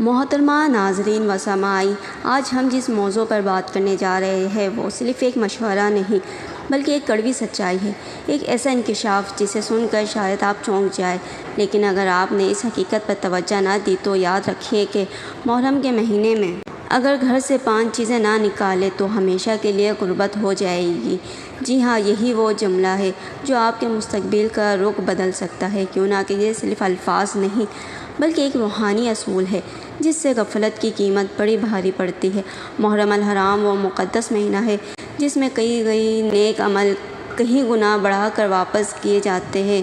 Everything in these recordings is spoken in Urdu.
محترمہ ناظرین و سامعین، آج ہم جس موضوع پر بات کرنے جا رہے ہیں وہ صرف ایک مشورہ نہیں بلکہ ایک کڑوی سچائی ہے، ایک ایسا انکشاف جسے سن کر شاید آپ چونک جائیں، لیکن اگر آپ نے اس حقیقت پر توجہ نہ دی تو یاد رکھیے کہ محرم کے مہینے میں اگر گھر سے 5 چیزیں نہ نکالے تو ہمیشہ کے لیے غربت ہو جائے گی۔ جی ہاں، یہی وہ جملہ ہے جو آپ کے مستقبل کا رخ بدل سکتا ہے، کیوں نہ کہ یہ صرف الفاظ نہیں بلکہ ایک روحانی اصول ہے جس سے غفلت کی قیمت بڑی بھاری پڑتی ہے۔ محرم الحرام وہ مقدس مہینہ ہے جس میں کئی نیک عمل کہیں گناہ بڑھا کر واپس کیے جاتے ہیں،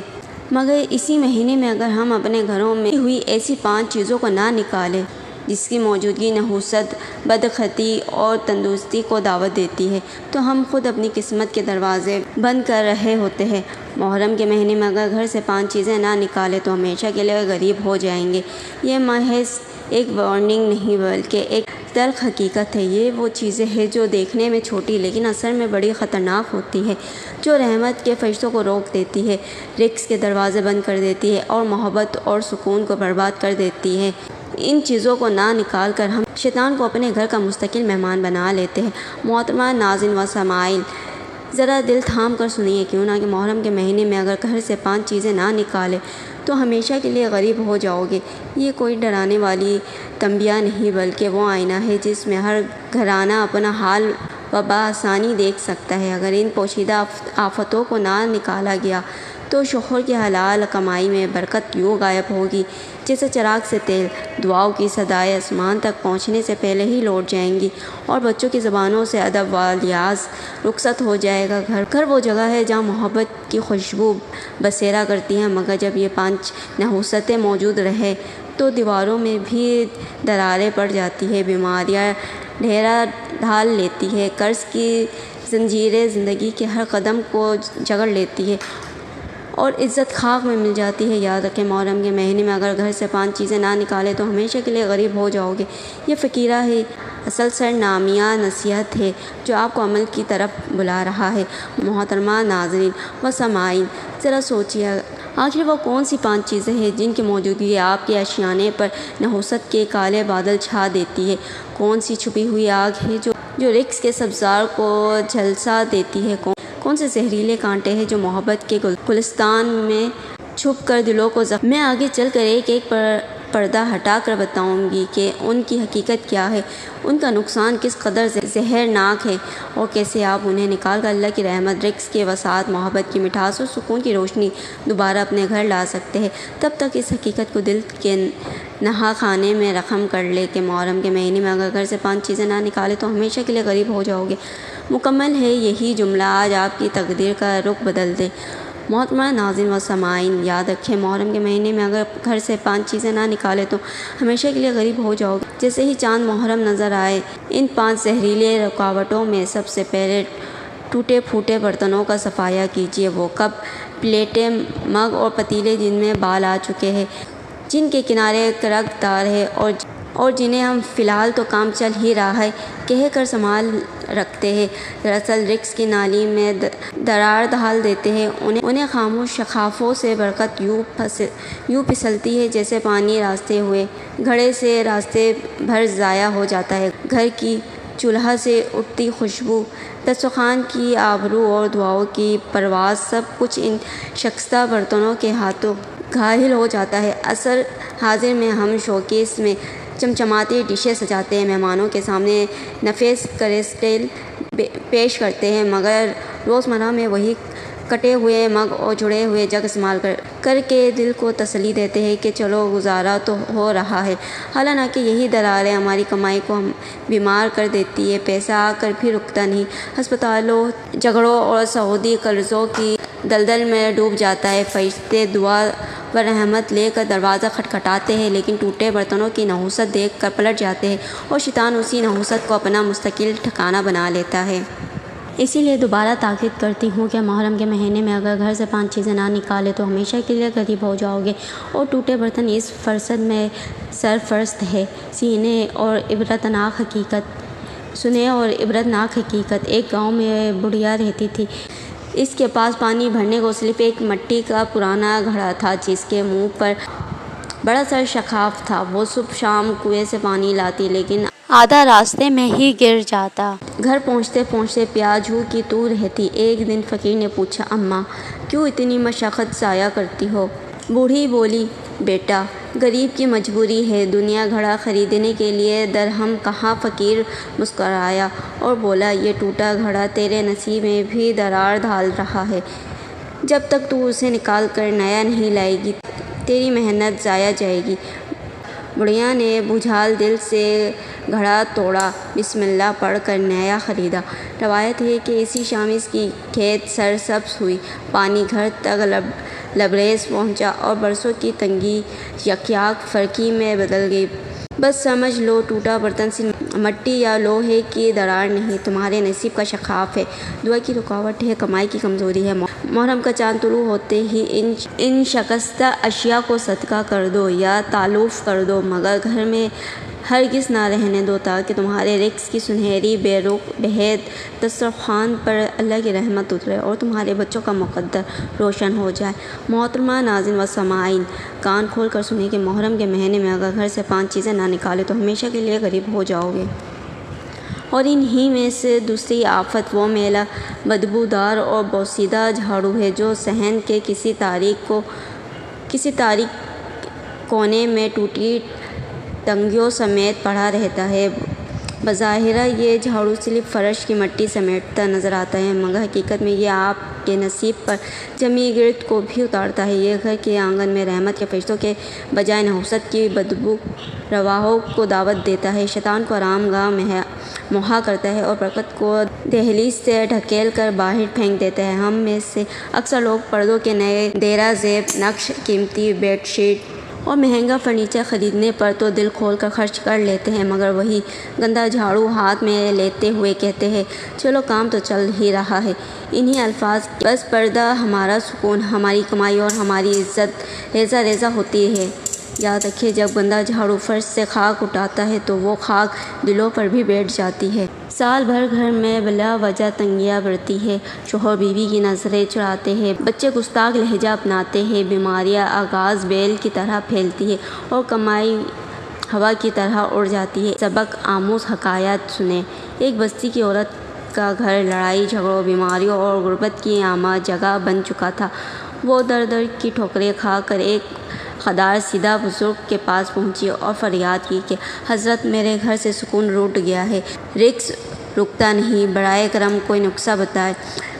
مگر اسی مہینے میں اگر ہم اپنے گھروں میں ہوئی ایسی 5 چیزوں کو نہ نکالیں جس کی موجودگی نحوست، بدخطی اور تندرستی کو دعوت دیتی ہے، تو ہم خود اپنی قسمت کے دروازے بند کر رہے ہوتے ہیں۔ محرم کے مہینے میں اگر گھر سے 5 چیزیں نہ نکالیں تو ہمیشہ کے لیے غریب ہو جائیں گے۔ یہ محض ایک وارننگ نہیں بلکہ ایک تلخ حقیقت ہے۔ یہ وہ چیزیں ہیں جو دیکھنے میں چھوٹی لیکن اثر میں بڑی خطرناک ہوتی ہے، جو رحمت کے فرشتوں کو روک دیتی ہے، رزق کے دروازے بند کر دیتی ہے اور محبت اور سکون کو برباد کر دیتی ہے۔ ان چیزوں کو نہ نکال کر ہم شیطان کو اپنے گھر کا مستقل مہمان بنا لیتے ہیں۔ محترمہ ناظرین و سامعین، ذرا دل تھام کر سنیے، کیوں نہ کہ محرم کے مہینے میں اگر گھر سے 5 چیزیں نہ نکالیں تو ہمیشہ کے لیے غریب ہو جاؤ گے۔ یہ کوئی ڈرانے والی تنبیہ نہیں بلکہ وہ آئینہ ہے جس میں ہر گھرانہ اپنا حال بآسانی دیکھ سکتا ہے۔ اگر ان پوشیدہ آفتوں کو نہ نکالا گیا تو شوہر کی حلال کمائی میں برکت یوں غائب ہوگی جیسے چراغ سے تیل، دعاؤں کی صدائیں آسمان تک پہنچنے سے پہلے ہی لوٹ جائیں گی، اور بچوں کی زبانوں سے ادب و لیاز رخصت ہو جائے گا۔ گھر وہ جگہ ہے جہاں محبت کی خوشبو بسیرا کرتی ہے، مگر جب یہ 5 نحوستیں موجود رہیں تو دیواروں میں بھی دراریں پڑ جاتی ہیں، بیماریاں ڈھیرا ڈھال لیتی ہے، قرض کی زنجیریں زندگی کے ہر قدم کو جکڑ لیتی ہے اور عزت خاک میں مل جاتی ہے۔ یاد رکھیں، محرم کے مہینے میں اگر گھر سے 5 چیزیں نہ نکالیں تو ہمیشہ کے لیے غریب ہو جاؤ گے۔ یہ فقیرہ ہے، اصل سرنامیا نصیحت ہے جو آپ کو عمل کی طرف بلا رہا ہے۔ محترمہ ناظرین و سامعین، ذرا سوچیے، آخر وہ کون سی 5 چیزیں ہیں جن کی موجودگی آپ کے آشیانے پر نحوست کے کالے بادل چھا دیتی ہے؟ کون سی چھپی ہوئی آگ ہے جو رزق کے سبزار کو جھلسا دیتی ہے؟ کون سے زہریلے کانٹے ہیں جو محبت کے گلستان میں چھپ کر دلوں کو زخم؟ میں آگے چل کر ایک پردہ ہٹا کر بتاؤں گی کہ ان کی حقیقت کیا ہے، ان کا نقصان کس قدر زہرناک ہے، اور کیسے آپ انہیں نکال کر اللہ کی رحمت، رزق کی وسعت، محبت کی مٹھاس اور سکون کی روشنی دوبارہ اپنے گھر لا سکتے ہیں۔ تب تک اس حقیقت کو دل کے نہا خانے میں رقم کر لے کہ محرم کے مہینے میں اگر گھر سے 5 چیزیں نہ نکالے تو ہمیشہ کے لیے غریب ہو جاؤ گے۔ مکمل ہے یہی جملہ آج آپ کی تقدیر کا رخ بدل دے۔ محترمہ ناظرین و سامعین، یاد رکھیں، محرم کے مہینے میں اگر گھر سے 5 چیزیں نہ نکالے تو ہمیشہ کے لیے غریب ہو جاؤ گے۔ جیسے ہی چاند محرم نظر آئے، ان 5 زہریلے رکاوٹوں میں سب سے پہلے ٹوٹے پھوٹے برتنوں کا صفایا کیجیے۔ وہ کپ، پلیٹیں، مگ اور پتیلے جن میں بال آ چکے ہیں، جن کے کنارے کرک دار ہیں اور جنہیں ہم فی الحال تو کام چل ہی رہا ہے کہہ کر سنبھال رکھتے ہیں، دراصل رزق کی نالی میں درار ڈال دیتے ہیں۔ انہیں خاموش شقافوں سے برکت یوں پھسلتی ہے جیسے پانی راستے ہوئے گھڑے سے راستے بھر ضائع ہو جاتا ہے۔ گھر کی چولہا سے اٹھتی خوشبو، دسترخوان کی آبرو اور دعاؤں کی پرواز، سب کچھ ان شکستہ برتنوں کے ہاتھوں گھائل ہو جاتا ہے۔ عصر حاضر میں ہم شوکیس میں چمچماتی ڈشیں سجاتے ہیں، مہمانوں کے سامنے نفیس کریسٹل پیش کرتے ہیں، مگر روزمرہ میں وہی کٹے ہوئے مگ اور جڑے ہوئے جگ استعمال کر کے دل کو تسلی دیتے ہیں کہ چلو گزارا تو ہو رہا ہے، حالانکہ یہی دراریں ہماری کمائی کو بیمار کر دیتی ہے۔ پیسہ آ کر بھی رکتا نہیں، ہسپتالوں، جھگڑوں اور سعودی قرضوں کی دلدل میں ڈوب جاتا ہے۔ فرشتے دعا و رحمت لے کر دروازہ کھٹکھٹاتے ہیں، لیکن ٹوٹے برتنوں کی نحوست دیکھ کر پلٹ جاتے ہیں اور شیطان اسی نحوست کو اپنا مستقل ٹھکانہ بنا لیتا ہے۔ اسی لیے دوبارہ تاکید کرتی ہوں کہ محرم کے مہینے میں اگر گھر سے 5 چیزیں نہ نکالے تو ہمیشہ کے لیے غریب ہو جاؤ گے، اور ٹوٹے برتن اس فرصت میں سرفرست ہے۔ سنیں اور عبرت ناک حقیقت۔ ایک گاؤں میں بڑھیا رہتی تھی۔ اس کے پاس پانی بھرنے کو صرف ایک مٹی کا پرانا گھڑا تھا جس کے منہ پر بڑا سر شکاف تھا۔ وہ صبح شام کنویں سے پانی لاتی لیکن آدھا راستے میں ہی گر جاتا۔ گھر پہنچتے پہنچتے پیاز ہو کی تو رہتی۔ ایک دن فقیر نے پوچھا، اماں کیوں اتنی مشقت ضائع کرتی ہو؟ بوڑھی بولی، بیٹا غریب کی مجبوری ہے، دنیا گھڑا خریدنے کے لیے درہم کہاں؟ فقیر مسکرایا اور بولا، یہ ٹوٹا گھڑا تیرے نصیب میں بھی درار ڈال رہا ہے۔ جب تک تو اسے نکال کر نیا نہیں لائے گی تیری محنت ضائع جائے گی۔ بڑھیا نے بجھال دل سے گھڑا توڑا، بسم اللہ پڑھ کر نیا خریدا۔ روایت ہے کہ اسی شام اس کی کھیت سرسبز ہوئی، پانی گھر تک لبریز پہنچا اور برسوں کی تنگی یکیاک فرقی میں بدل گئی۔ بس سمجھ لو ٹوٹا برتن صرف مٹی یا لوہے کی درار نہیں، تمہارے نصیب کا شکاف ہے، دعا کی رکاوٹ ہے، کمائی کی کمزوری ہے۔ محرم کا چاند طلوع ہوتے ہی ان شکستہ اشیاء کو صدقہ کر دو یا تالف کر دو، مگر گھر میں ہرگز نہ رہنے دو تاکہ تمہارے رزق کی سنہری بے رخ بہت دسترخوان پر اللہ کی رحمت اترے اور تمہارے بچوں کا مقدر روشن ہو جائے۔ محترمہ ناظرین و سامعین، کان کھول کر سنیں کہ محرم کے مہینے میں اگر گھر سے 5 چیزیں نہ نکالے تو ہمیشہ کے لیے غریب ہو جاؤ گے۔ اور انہی میں سے دوسری آفت وہ میلا بدبودار اور بوسیدہ جھاڑو ہے جو صحن کے کسی تاریک کونے میں ٹوٹی ٹنگیوں سمیت پڑا رہتا ہے۔ بظاہر یہ جھاڑو صرف فرش کی مٹی سمیٹتا نظر آتا ہے، مگر حقیقت میں یہ آپ کے نصیب پر جمی گرد کو بھی اتارتا ہے۔ یہ گھر کے آنگن میں رحمت کے فرشتوں کے بجائے نحوست کی بدبو رواحوں کو دعوت دیتا ہے، شیطان کو آرام گاہ مہیا کرتا ہے اور برکت کو دہلیز سے ڈھکیل کر باہر پھینک دیتا ہے۔ ہم میں سے اکثر لوگ پردوں کے نئے دیرہ زیب، نقش، قیمتی بیڈ شیٹ اور مہنگا فرنیچر خریدنے پر تو دل کھول کر خرچ کر لیتے ہیں، مگر وہی گندا جھاڑو ہاتھ میں لیتے ہوئے کہتے ہیں، چلو کام تو چل ہی رہا ہے۔ انہی الفاظ بس پردہ ہمارا سکون، ہماری کمائی اور ہماری عزت ریزہ ریزہ ہوتی ہے۔ یاد رکھیے جب گندا جھاڑو فرش سے خاک اٹھاتا ہے تو وہ خاک دلوں پر بھی بیٹھ جاتی ہے۔ سال بھر گھر میں بلا وجہ تنگیاں بڑھتی ہیں، شوہر بیوی کی نظریں چراتے ہیں، بچے گستاخ لہجہ اپناتے ہیں، بیماریاں آغاز بیل کی طرح پھیلتی ہیں اور کمائی ہوا کی طرح اڑ جاتی ہے۔ سبق آموز حکایات سنیں۔ ایک بستی کی عورت کا گھر لڑائی جھگڑوں، بیماریوں اور غربت کی عامہ جگہ بن چکا تھا۔ وہ در در کی ٹھوکریں کھا کر ایک خدار سیدھا بزرگ کے پاس پہنچی اور فریاد کی کہ حضرت میرے گھر سے سکون روٹ گیا ہے، رزق رکتا نہیں، برائے کرم کوئی نسخہ بتائے۔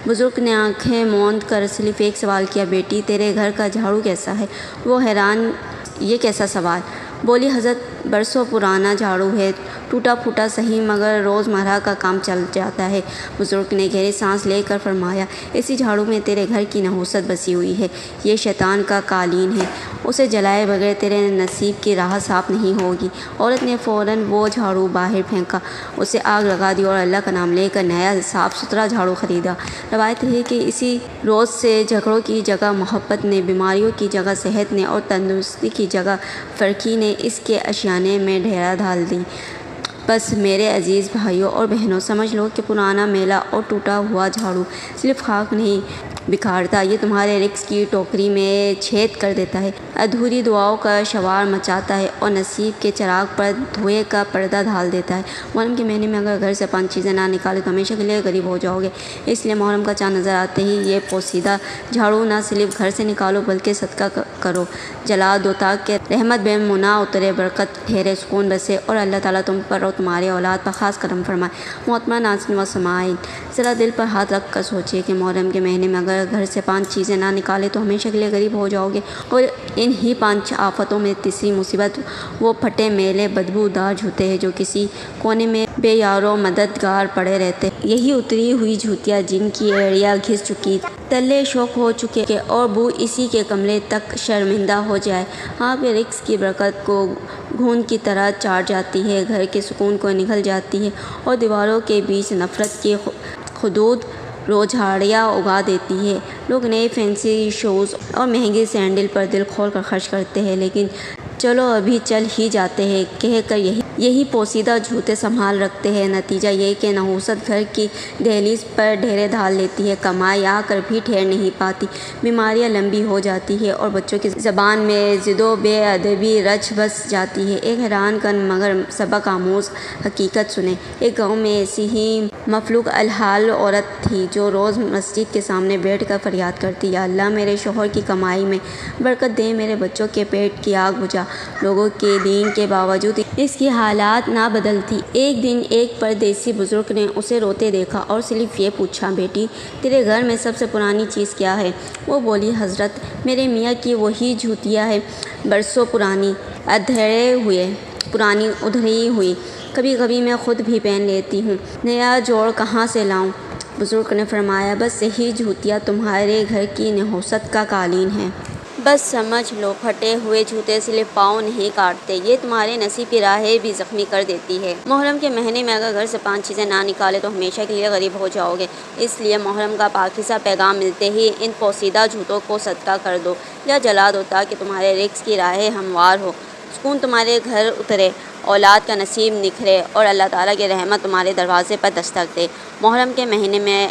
بزرگ نے آنکھیں موند کر صرف ایک سوال کیا، بیٹی تیرے گھر کا جھاڑو کیسا ہے؟ وہ حیران، یہ کیسا سوال؟ بولی، حضرت برسوں پرانا جھاڑو ہے، ٹوٹا پھوٹا صحیح مگر روزمرہ کا کام چل جاتا ہے۔ بزرگ نے گہری سانس لے کر فرمایا، اسی جھاڑو میں تیرے گھر کی نحوست بسی ہوئی ہے، یہ شیطان کا قالین ہے، اسے جلائے بغیر تیرے نصیب کی راہ صاف نہیں ہوگی۔ عورت نے فوراً وہ جھاڑو باہر پھینکا، اسے آگ لگا دی اور اللہ کا نام لے کر نیا صاف ستھرا جھاڑو خریدا۔ روایت ہے کہ اسی روز سے جھگڑوں کی جگہ محبت نے، بیماریوں کی جگہ صحت نے اور تندرستی کی جگہ فرقی نے اس کے اشیانے میں ڈھیرا ڈال دی۔ بس میرے عزیز بھائیوں اور بہنوں، سمجھ لو کہ پرانا میلا اور ٹوٹا ہوا جھاڑو صرف خاک نہیں بکھارتا، یہ تمہارے رزق کی ٹوکری میں چھید کر دیتا ہے، ادھوری دعاؤں کا شوار مچاتا ہے اور نصیب کے چراغ پر دھوئے کا پردہ ڈال دیتا ہے۔ محرم کے مہینے میں اگر گھر سے 5 چیزیں نہ نکالے تو ہمیشہ کے لیے غریب ہو جاؤ گے۔ اس لیے محرم کا چاند نظر آتے ہی یہ پوسیدہ جھاڑو نہ صرف گھر سے نکالو بلکہ صدقہ کرو، جلا دو تاکہ رحمت بے منع اترے، برکت ٹھہرے، سکون بسے اور اللہ تعالیٰ تم پر اور تمہارے اولاد پر خاص کرم فرمائے۔ محترمہ ناظرین و سامعین، ذرا دل پر ہاتھ رکھ کر سوچیے کہ محرم کے مہینے میں اگر گھر سے 5 چیزیں نہ نکالے تو ہمیشہ کے لیے غریب ہو جاؤ گے۔ اور انہی 5 آفتوں میں تیسری مصیبت وہ پھٹے میلے بدبودار جوتے ہیں جو کسی کونے میں بے یارو مددگار پڑے رہتے ہیں۔ یہی اتری ہوئی جوتیاں جن کی ایڑیاں گھس چکی، تلے شوک ہو چکے اور بو اسی کے کمرے تک شرمندہ ہو جائے، آپ کے رزق کی برکت کو گھون کی طرح چاٹ جاتی ہے، گھر کے سکون کو نگل جاتی ہے اور دیواروں کے بیچ نفرت کی خدود روجھاڑیاں اگا دیتی ہے۔ لوگ نئے فینسی شوز اور مہنگی سینڈل پر دل کھول کر خرچ کرتے ہیں، لیکن چلو ابھی چل ہی جاتے ہیں کہہ کر یہی پوسیدہ جھوٹے سنبھال رکھتے ہیں۔ نتیجہ یہ کہ نحوست گھر کی دہلیز پر ڈھیرے ڈال لیتی ہے، کمائی آ کر بھی ٹھہر نہیں پاتی، بیماریاں لمبی ہو جاتی ہیں اور بچوں کی زبان میں ضد و بے ادبی رچ بس جاتی ہے۔ ایک حیران کن مگر سبق آموز حقیقت سنیں۔ ایک گاؤں میں ایسی ہی مفلوج الحال عورت تھی جو روز مسجد کے سامنے بیٹھ کر فریاد کرتی، یا اللہ میرے شوہر کی کمائی میں برکت دے، میرے بچوں کے پیٹ کی آگ بجھا۔ لوگوں کے دین کے باوجود اس کی حالات نہ بدلتی۔ ایک دن ایک پردیسی بزرگ نے اسے روتے دیکھا اور صرف یہ پوچھا، بیٹی تیرے گھر میں سب سے پرانی چیز کیا ہے؟ وہ بولی، حضرت میرے میاں کی وہی جوتیاں ہے، برسوں پرانی ادھری ہوئی، کبھی کبھی میں خود بھی پہن لیتی ہوں، نیا جوڑ کہاں سے لاؤں؟ بزرگ نے فرمایا، بس یہی جوتیاں تمہارے گھر کی نحوست کا قالین ہے۔ بس سمجھ لو، پھٹے ہوئے جوتے صرف پاؤں نہیں کاٹتے، یہ تمہارے نصیب کی راہیں بھی زخمی کر دیتی ہے۔ محرم کے مہینے میں اگر گھر سے 5 چیزیں نہ نکالے تو ہمیشہ کے لیے غریب ہو جاؤ گے۔ اس لیے محرم کا پاکیزہ پیغام ملتے ہی ان پوسیدہ جھوٹوں کو صدقہ کر دو یا جلا دو تاکہ تمہارے رزق کی راہیں ہموار ہو، سکون تمہارے گھر اترے، اولاد کا نصیب نکھرے اور اللہ تعالیٰ کی رحمت تمہارے دروازے پر دستک دے۔ محرم کے مہینے میں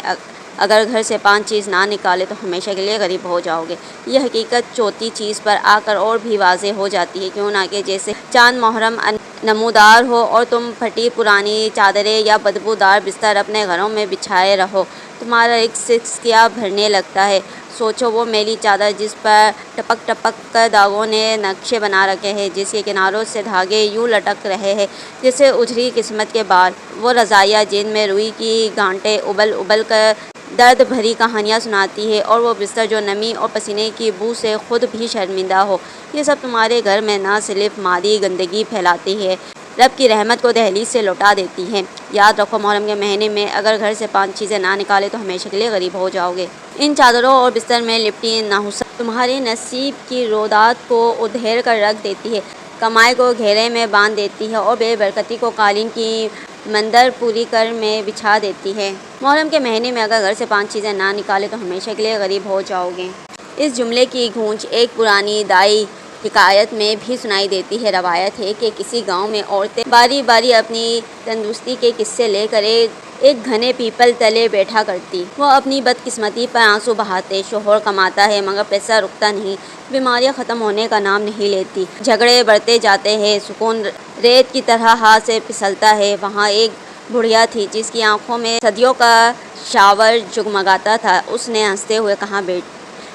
اگر گھر سے 5 چیز نہ نکالے تو ہمیشہ کے لیے غریب ہو جاؤ گے۔ یہ حقیقت چوتھی چیز پر آ کر اور بھی واضح ہو جاتی ہے، کیوں نہ کہ جیسے چاند محرم نمودار ہو اور تم پھٹی پرانی چادریں یا بدبودار بستر اپنے گھروں میں بچھائے رہو، تمہارا رزق کیا بھرنے لگتا ہے۔ سوچو وہ میلی چادر جس پر ٹپک ٹپک کر داغوں نے نقشے بنا رکھے ہیں، جس کے کناروں سے دھاگے یوں لٹک رہے ہیں جیسے اجڑی قسمت کے بال، وہ رضائیاں جن میں روئی کی گانٹیں ابل ابل کر درد بھری کہانیاں سناتی ہے، اور وہ بستر جو نمی اور پسینے کی بو سے خود بھی شرمندہ ہو، یہ سب تمہارے گھر میں نہ صرف مادی گندگی پھیلاتی ہے، رب کی رحمت کو دہلیز سے لوٹا دیتی ہے۔ یاد رکھو، محرم کے مہینے میں اگر گھر سے 5 چیزیں نہ نکالے تو ہمیشہ کے لیے غریب ہو جاؤ گے۔ ان چادروں اور بستر میں لپٹی نحوست تمہارے نصیب کی رودات کو ادھیڑ کر رکھ دیتی ہے، کمائی کو گھیرے میں باندھ دیتی ہے اور بے برکتی کو قالین کی مندر پوری کر میں بچھا دیتی ہے۔ محرم کے مہینے میں اگر گھر سے 5 چیزیں نہ نکالے تو ہمیشہ کے لیے غریب ہو جاؤ گے۔ اس جملے کی گونج ایک پرانی دائی حکایت میں بھی سنائی دیتی ہے۔ روایت ہے کہ کسی گاؤں میں عورتیں باری باری اپنی تندرستی کے قصے لے کر ایک گھنے پیپل تلے بیٹھا کرتی۔ وہ اپنی بدقسمتی پر آنسو بہاتے، شوہر کماتا ہے مگر پیسہ رکتا نہیں، بیماریاں ختم ہونے کا نام نہیں لیتی، جھگڑے بڑھتے جاتے ہیں، سکون ریت کی طرح ہاتھ سے پھسلتا ہے۔ وہاں ایک بڑھیا تھی جس کی آنکھوں میں صدیوں کا شاور جگمگاتا تھا۔ اس نے ہنستے ہوئے کہا،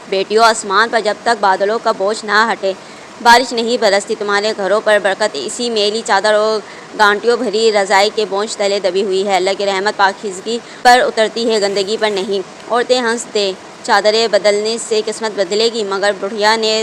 بیٹیوں، آسمان پر جب تک بادلوں کا بوجھ نہ ہٹے بارش نہیں برستی، تمہارے گھروں پر برکت اسی میلی چادر اور گانٹیوں بھری رضائی کے بوجھ تلے دبی ہوئی ہے۔ اللہ کی رحمت پاکیزگی پر اترتی ہے، گندگی پر نہیں۔ عورتیں ہنس دیں، چادریں بدلنے سے قسمت بدلے گی، مگر بڑھیا نے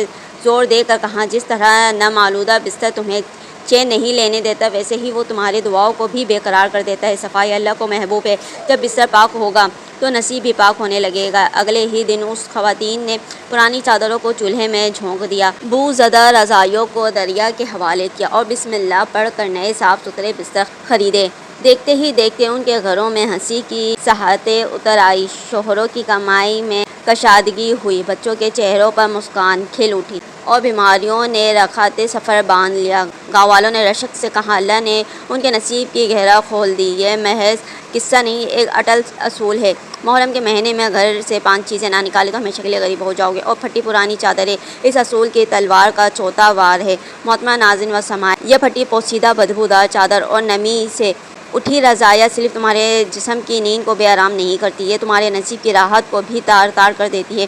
زور دے کر کہا، جس طرح نم آلودہ بستر تمہیں چین نہیں لینے دیتا، ویسے ہی وہ تمہاری دعاؤں کو بھی بے قرار کر دیتا ہے۔ صفائی اللہ کو محبوب ہے، جب بستر پاک ہوگا تو نصیب بھی پاک ہونے لگے گا۔ اگلے ہی دن اس خواتین نے پرانی چادروں کو چولہے میں جھونک دیا، بو زدہ رضائیوں کو دریا کے حوالے کیا اور بسم اللہ پڑھ کر نئے صاف ستھرے بستر خریدے۔ دیکھتے ہی دیکھتے ان کے گھروں میں ہنسی کی ساحتیں اتر آئی، شوہروں کی کمائی میں کشادگی ہوئی، بچوں کے چہروں پر مسکان کھل اٹھی اور بیماریوں نے رکھاتے سفر باندھ لیا۔ گاؤں والوں نے رشک سے کہا، اللہ نے ان کے نصیب کی گہرا کھول دی۔ یہ محض قصہ نہیں، ایک اٹل اصول ہے۔ محرم کے مہینے میں گھر سے 5 چیزیں نہ نکالے تو ہمیشہ کے لیے غریب ہو جاؤ گے، اور پھٹی پرانی چادریں اس اصول کی تلوار کا چوتھا وار ہے۔ محترمہ ناظرین و سامعین، یہ پھٹی پوسیدہ بدبودار چادر اور نمی سے اٹھی رضائیاں صرف تمہارے جسم کی نیند کو بے آرام نہیں کرتی، یہ تمہارے نصیب کی راحت کو بھی تار تار کر دیتی ہے۔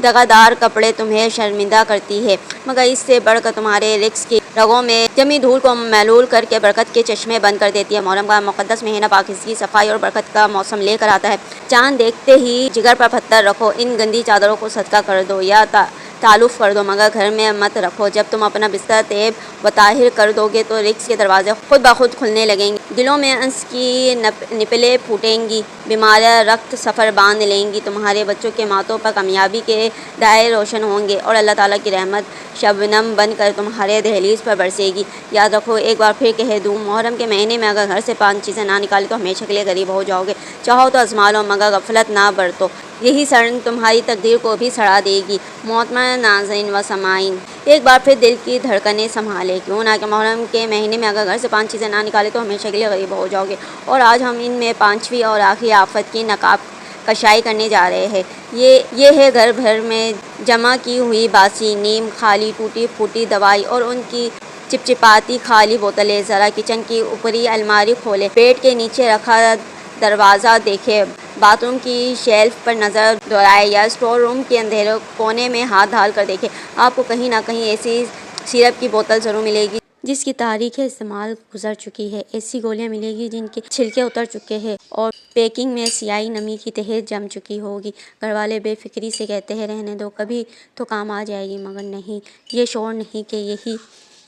دغادار کپڑے تمہیں شرمندہ کرتی ہے، مگر اس سے بڑھ کر تمہارے رزق کی رگوں میں جمی دھول کو محلول کر کے برکت کے چشمے بند کر دیتی ہے۔ محرم کا مقدس مہینہ پاکیزگی، صفائی اور برکت کا موسم لے کر آتا ہے۔ چاند دیکھتے ہی جگر پر پتھر رکھو، ان گندی چادروں کو صدقہ کر دو یا تعلق کر دو، مگر گھر میں مت رکھو۔ جب تم اپنا بستر طیب و طاہر کر دو گے تو رزق کے دروازے خود بخود کھلنے لگیں گے، دلوں میں انس کی نپلیں پھوٹیں گی، بیماریاں رخت سفر باندھ لیں گی، تمہارے بچوں کے ماتھوں پر کامیابی کے دائر روشن ہوں گے اور اللہ تعالیٰ کی رحمت شبنم بن کر تمہارے دہلیز پر برسے گی۔ یاد رکھو، ایک بار پھر کہہ دوں، محرم کے مہینے میں اگر گھر سے 5 چیزیں نہ نکالے تو ہمیشہ کے لیے غریب ہو جاؤ گے۔ چاہو تو آزما لو مگر غفلت نہ برتو، یہی سڑن تمہاری تقدیر کو بھی سڑا دے گی۔ محترمہ ناظرین و سامعین، ایک بار پھر دل کی دھڑکنیں سنبھالے، کیوں نہ کہ محرم کے مہینے میں اگر گھر سے 5 چیزیں نہ نکالے تو ہمیشہ کے لیے غریب ہو جاؤ گے۔ اور آج ہم ان میں 5ویں اور آخری آفت کی نقاب کشائی کرنے جا رہے ہیں۔ یہ ہے گھر بھر میں جمع کی ہوئی باسی، نیم خالی، ٹوٹی پھوٹی دوائی اور ان کی چپچپاتی خالی بوتلیں۔ ذرا کچن کی اوپری الماری کھولیں، بیڈ کے نیچے رکھا دروازہ دیکھیں، باتھ روم کی شیلف پر نظر دوڑائیں یا اسٹور روم کے اندھیرے کونے میں ہاتھ ڈال کر دیکھیں، آپ کو کہیں نہ کہیں ایسی سیرپ کی بوتل ضرور ملے گی جس کی تاریخ استعمال گزر چکی ہے، ایسی گولیاں ملے گی جن کے چھلکے اتر چکے ہیں اور پیکنگ میں سیاہی نمی کی تہ جم چکی ہوگی۔ گھر والے بے فکری سے کہتے ہیں رہنے دو، کبھی تو کام آ جائے گی، مگر نہیں، یہ شعور نہیں کہ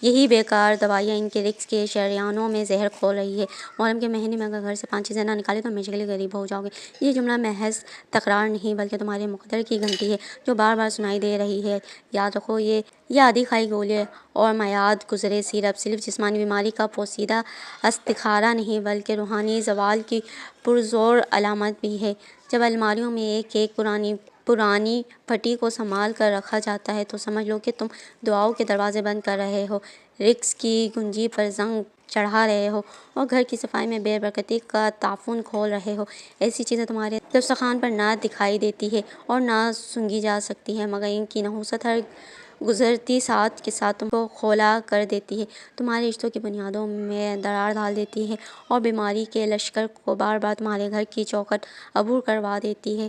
یہی بیکار دوائیاں ان کے رزق کے شریانوں میں زہر کھول رہی ہے۔ محرم کے مہینے میں اگر گھر سے 5 چیزیں نہ نکالے تو ہمیشہ کے لیے غریب ہو جاؤ گے، یہ جملہ محض تکرار نہیں بلکہ تمہارے مقدر کی گھنٹی ہے جو بار بار سنائی دے رہی ہے۔ یاد رکھو، یہ آدھی کھائی گولیاں اور میعاد گزرے سیرپ صرف جسمانی بیماری کا پوشیدہ استخارہ نہیں بلکہ روحانی زوال کی پرزور علامت بھی ہے۔ جب الماریوں میں ایک ایک پرانی پھٹی کو سنبھال کر رکھا جاتا ہے تو سمجھ لو کہ تم دعاؤں کے دروازے بند کر رہے ہو، رزق کی کنجی پر زنگ چڑھا رہے ہو اور گھر کی صفائی میں بے برکتی کا تعفن کھول رہے ہو۔ ایسی چیزیں تمہارے دسترخوان پر نہ دکھائی دیتی ہے اور نہ سونگھی جا سکتی ہے، مگر ان کی نحوست ہر گزرتی ساعت کے ساتھ تم کو کھولا کر دیتی ہے، تمہارے رشتوں کی بنیادوں میں درار ڈال دیتی ہے اور بیماری کے لشکر کو بار بار تمہارے گھر کی چوکھٹ عبور کروا دیتی ہے۔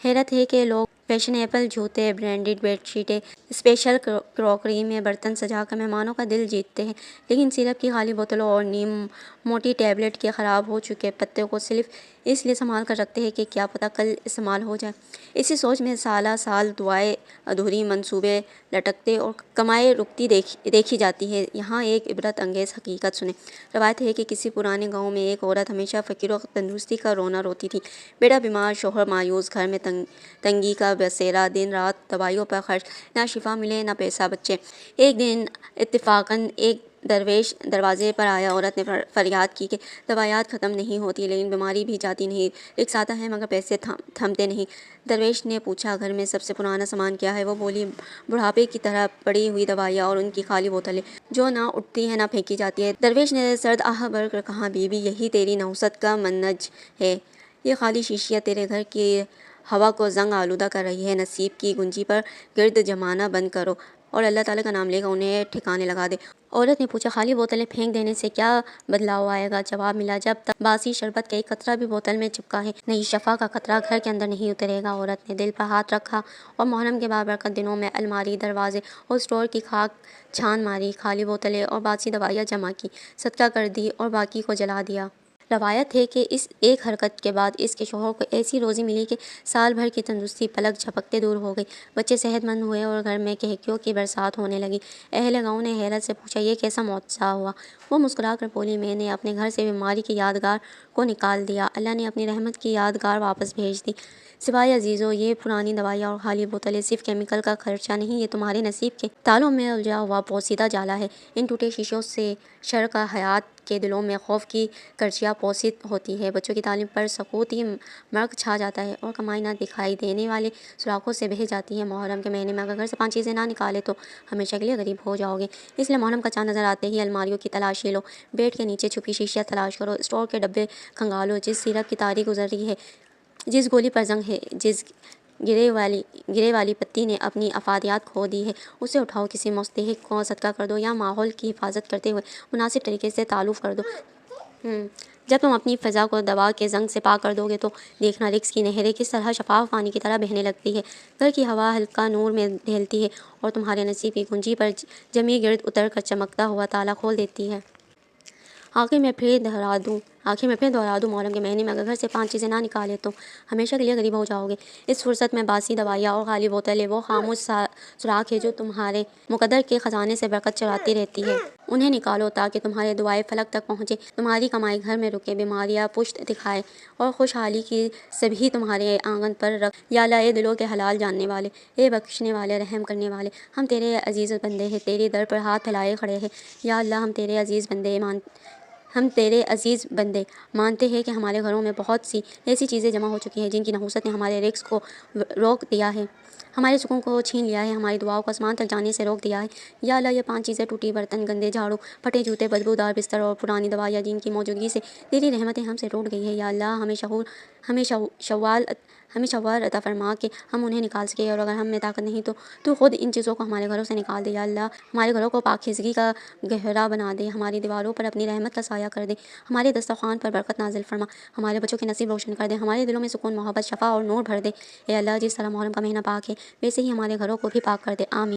حیرت ہے کہ لوگ فیشنیبل جوتے، برانڈڈ بیڈ شیٹیں، اسپیشل کراکری میں برتن سجا کر مہمانوں کا دل جیتتے ہیں، لیکن سیرپ کی خالی بوتلوں اور نیم موٹی ٹیبلٹ کے خراب ہو چکے پتے کو صرف اس لیے سنبھال کر رکھتے ہیں کہ کیا پتہ کل استعمال ہو جائے۔ اسی سوچ میں سالہ سال دعائیں ادھوری، منصوبے لٹکتے اور کمائی رکتی دیکھی جاتی ہے۔ یہاں ایک عبرت انگیز حقیقت سنیں۔ روایت ہے کہ کسی پرانے گاؤں میں ایک عورت ہمیشہ فقر و تندرستی کا رونا روتی تھی، بیٹا بیمار، شوہر مایوس، گھر میں تنگی کا بسیرا، دن رات دوائیوں پر خرچ، نہ شفا ملے نہ پیسہ بچے۔ ایک دن اتفاقاً ایک درویش دروازے پر آیا، عورت نے فریاد کی کہ دوائیات ختم نہیں ہوتی لیکن بیماری بھی جاتی نہیں، رزق آتا ہے مگر پیسے تھمتے نہیں۔ درویش نے پوچھا، گھر میں سب سے پرانا سامان کیا ہے؟ وہ بولی، بڑھاپے کی طرح پڑی ہوئی دوائیاں اور ان کی خالی بوتلیں جو نہ اٹھتی ہیں نہ پھینکی جاتی ہیں۔ درویش نے سرد آہ بھر کر کہا، بی بی، یہی تیری نحوست کا منہج ہے، یہ خالی شیشیاں تیرے گھر کی ہوا کو زنگ آلودہ کر رہی ہے۔ نصیب کی گنجی پر گرد جمانا بند کرو اور اللہ تعالیٰ کا نام لے کر انہیں ٹھکانے لگا دے۔ عورت نے پوچھا، خالی بوتلیں پھینک دینے سے کیا بدلاؤ آئے گا؟ جواب ملا، جب تک باسی شربت کا ایک قطرہ بھی بوتل میں چپکا ہے، نئی شفا کا قطرہ گھر کے اندر نہیں اترے گا۔ عورت نے دل پر ہاتھ رکھا اور محرم کے بابرکت دنوں میں الماری، دروازے اور اسٹور کی خاک چھان ماری، خالی بوتلیں اور باسی دوائیاں جمع کی، صدقہ کر دی اور باقی کو جلا دیا۔ روایت ہے کہ اس ایک حرکت کے بعد اس کے شوہر کو ایسی روزی ملی کہ سال بھر کی تندرستی پلک جھپکتے دور ہو گئی، بچے صحت مند ہوئے اور گھر میں کہکیوں کی برسات ہونے لگی۔ اہل گاؤں نے حیرت سے پوچھا، یہ کیسا معجزہ ہوا؟ وہ مسکرا کر بولی، میں نے اپنے گھر سے بیماری کی یادگار کو نکال دیا، اللہ نے اپنی رحمت کی یادگار واپس بھیج دی۔ سوائے عزیزو، یہ پرانی دوائیاں اور خالی بوتلیں صرف کیمیکل کا خرچہ نہیں، یہ تمہارے نصیب کے تالوں میں الجھا ہوا پوشیدہ جالا ہے۔ ان ٹوٹے شیشوں سے شر کا حیات کے دلوں میں خوف کی کرچیاں پوشید ہوتی ہے، بچوں کی تعلیم پر سقوطی مرگ چھا جاتا ہے اور کمائی نہ دکھائی دینے والے سوراخوں سے بہہ جاتی ہے۔ محرم کے مہینے میں اگر گھر سے 5 چیزیں نہ نکالے تو ہمیشہ کے لیے غریب ہو جاؤ گے، اس لیے محرم کا چاند نظر آتے ہی الماریوں کی تلاشی لو، بیڈ کے نیچے چھپی شیشیاں تلاش کرو، اسٹور کے ڈبے کھنگالو، جس سیرپ کی تاریخ گزری ہے، جس گولی پر زنگ ہے، جس گرے والی پتی نے اپنی افادیت کھو دی ہے، اسے اٹھاؤ، کسی مستحق کو صدقہ کر دو یا ماحول کی حفاظت کرتے ہوئے مناسب طریقے سے تعارف کر دو۔ جب تم اپنی فضا کو دوا کے زنگ سے پاک کر دو گے تو دیکھنا رزق کی نہریں کس طرح شفاف پانی کی طرح بہنے لگتی ہے، گھر کی ہوا ہلکا نور میں ڈھلتی ہے اور تمہارے نصیب کی کنجی پر جمی گرد اتر کر چمکتا ہوا تالا کھول دیتی ہے۔ آخر میں پھر دہرا دوں، محرم کے مہینے میں اگر گھر سے 5 چیزیں نہ نکالے تو ہمیشہ کے لیے غریب ہو جاؤ گے۔ اس فرصت میں باسی دوائیاں اور خالی بوتلیں وہ خاموش سوراخ ہے جو تمہارے مقدر کے خزانے سے برکت چراتی رہتی ہے، انہیں نکالو تاکہ تمہارے دعائیں فلک تک پہنچے، تمہاری کمائی گھر میں رکے، بیماریاں پشت دکھائے اور خوشحالی کی سبھی تمہارے آنگن پر رکھ۔ یا اللہ، اے دلوں کے حال جاننے والے، اے بخشنے والے، رحم کرنے والے، ہم تیرے عزیز بندے ہیں، تیرے در پر ہاتھ پھیلائے کھڑے ہیں۔ یا اللہ، ہم تیرے عزیز بندے مانتے ہیں کہ ہمارے گھروں میں بہت سی ایسی چیزیں جمع ہو چکی ہیں جن کی نحوست نے ہمارے رزق کو روک دیا ہے، ہمارے سکون کو چھین لیا ہے، ہماری دعاؤں کو آسمان تک جانے سے روک دیا ہے۔ یا اللہ یہ 5 چیزیں ٹوٹی برتن، گندے جھاڑو، پھٹے جوتے، بدبودار بستر اور پرانی دوائیاں جن کی موجودگی سے تیری رحمتیں ہم سے ٹوٹ گئی ہے۔ یا اللہ ہمیں شعور عطا فرما کہ ہم انہیں نکال سکے، اور اگر ہم میں طاقت نہیں تو خود ان چیزوں کو ہمارے گھروں سے نکال دے۔ یا اللہ ہمارے گھروں کو پاکیزگی کا گہرا بنا دے، ہماری دیواروں پر اپنی رحمت کا سایہ کر دے، ہمارے دسترخوان پر برکت نازل فرما، ہمارے بچوں کے نصیب روشن کر دے، ہمارے دلوں میں سکون، محبت، شفا اور نور بھر دے۔ اے اللہ جس طرح محرم کا مہینہ پاک ہے ویسے ہی ہمارے گھروں کو بھی پاک کر دے، آمین۔